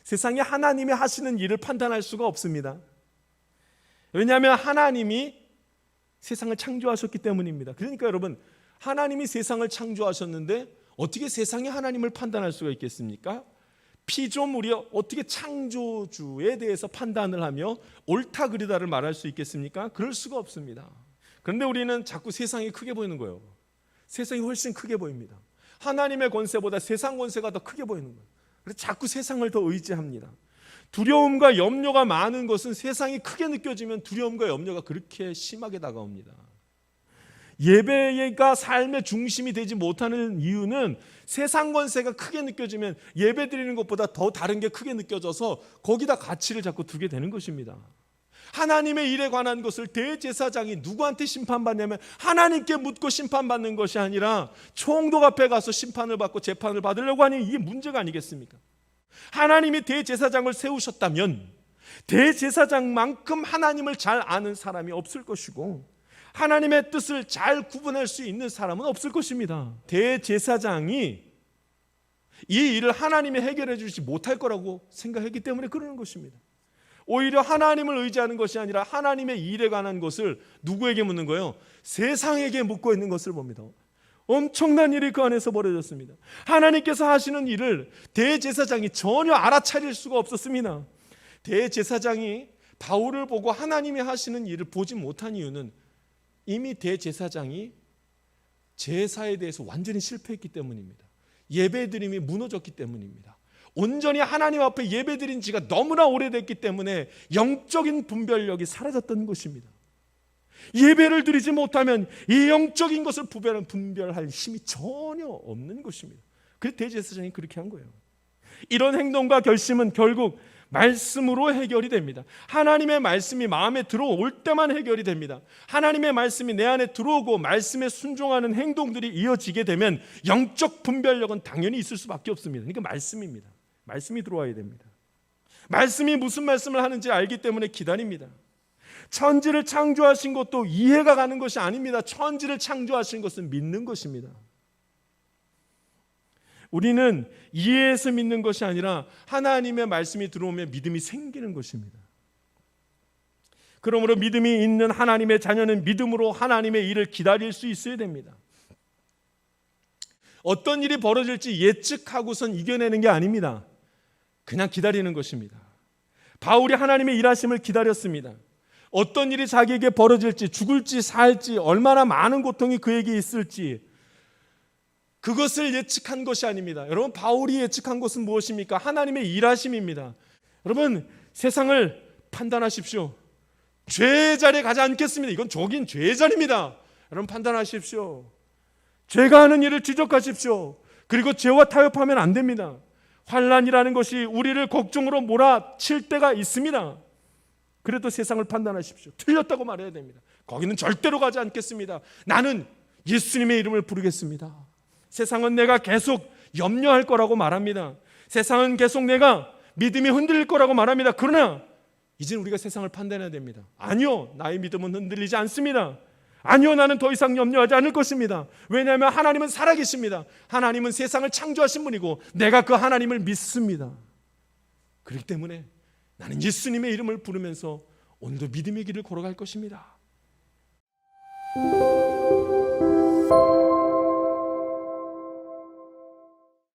세상에 하나님이 하시는 일을 판단할 수가 없습니다. 왜냐하면 하나님이 세상을 창조하셨기 때문입니다. 그러니까 여러분, 하나님이 세상을 창조하셨는데 어떻게 세상이 하나님을 판단할 수가 있겠습니까? 피조물이 어떻게 창조주에 대해서 판단을 하며 옳다 그르다를 말할 수 있겠습니까? 그럴 수가 없습니다. 그런데 우리는 자꾸 세상이 크게 보이는 거예요. 세상이 훨씬 크게 보입니다. 하나님의 권세보다 세상 권세가 더 크게 보이는 거예요. 그래서 자꾸 세상을 더 의지합니다. 두려움과 염려가 많은 것은 세상이 크게 느껴지면 두려움과 염려가 그렇게 심하게 다가옵니다. 예배가 삶의 중심이 되지 못하는 이유는 세상 권세가 크게 느껴지면 예배 드리는 것보다 더 다른 게 크게 느껴져서 거기다 가치를 자꾸 두게 되는 것입니다. 하나님의 일에 관한 것을 대제사장이 누구한테 심판받냐면 하나님께 묻고 심판받는 것이 아니라 총독 앞에 가서 심판을 받고 재판을 받으려고 하니 이게 문제가 아니겠습니까? 하나님이 대제사장을 세우셨다면 대제사장만큼 하나님을 잘 아는 사람이 없을 것이고 하나님의 뜻을 잘 구분할 수 있는 사람은 없을 것입니다. 대제사장이 이 일을 하나님이 해결해 주지 못할 거라고 생각했기 때문에 그러는 것입니다. 오히려 하나님을 의지하는 것이 아니라 하나님의 일에 관한 것을 누구에게 묻는 거예요? 세상에게 묻고 있는 것을 봅니다. 엄청난 일이 그 안에서 벌어졌습니다. 하나님께서 하시는 일을 대제사장이 전혀 알아차릴 수가 없었습니다. 대제사장이 바울을 보고 하나님이 하시는 일을 보지 못한 이유는 이미 대제사장이 제사에 대해서 완전히 실패했기 때문입니다. 예배드림이 무너졌기 때문입니다. 온전히 하나님 앞에 예배드린 지가 너무나 오래됐기 때문에 영적인 분별력이 사라졌던 것입니다. 예배를 드리지 못하면 이 영적인 것을 분별할 힘이 전혀 없는 것입니다. 그래서 대제사장이 그렇게 한 거예요. 이런 행동과 결심은 결국 말씀으로 해결이 됩니다. 하나님의 말씀이 마음에 들어올 때만 해결이 됩니다. 하나님의 말씀이 내 안에 들어오고 말씀에 순종하는 행동들이 이어지게 되면 영적 분별력은 당연히 있을 수밖에 없습니다. 그러니까 말씀입니다. 말씀이 들어와야 됩니다. 말씀이 무슨 말씀을 하는지 알기 때문에 기다립니다. 천지를 창조하신 것도 이해가 가는 것이 아닙니다. 천지를 창조하신 것은 믿는 것입니다. 우리는 이해해서 믿는 것이 아니라 하나님의 말씀이 들어오면 믿음이 생기는 것입니다. 그러므로 믿음이 있는 하나님의 자녀는 믿음으로 하나님의 일을 기다릴 수 있어야 됩니다. 어떤 일이 벌어질지 예측하고선 이겨내는 게 아닙니다. 그냥 기다리는 것입니다. 바울이 하나님의 일하심을 기다렸습니다. 어떤 일이 자기에게 벌어질지, 죽을지 살지, 얼마나 많은 고통이 그에게 있을지 그것을 예측한 것이 아닙니다. 여러분, 바울이 예측한 것은 무엇입니까? 하나님의 일하심입니다. 여러분, 세상을 판단하십시오. 죄의 자리에 가지 않겠습니다. 이건 저긴 죄의 자리입니다. 여러분, 판단하십시오. 죄가 하는 일을 지적하십시오. 그리고 죄와 타협하면 안 됩니다. 환난이라는 것이 우리를 걱정으로 몰아칠 때가 있습니다. 그래도 세상을 판단하십시오. 틀렸다고 말해야 됩니다. 거기는 절대로 가지 않겠습니다. 나는 예수님의 이름을 부르겠습니다. 세상은 내가 계속 염려할 거라고 말합니다. 세상은 계속 내가 믿음이 흔들릴 거라고 말합니다. 그러나 이제는 우리가 세상을 판단해야 됩니다. 아니요, 나의 믿음은 흔들리지 않습니다. 아니요, 나는 더 이상 염려하지 않을 것입니다. 왜냐하면 하나님은 살아계십니다. 하나님은 세상을 창조하신 분이고 내가 그 하나님을 믿습니다. 그렇기 때문에 나는 예수님의 이름을 부르면서 오늘도 믿음의 길을 걸어갈 것입니다.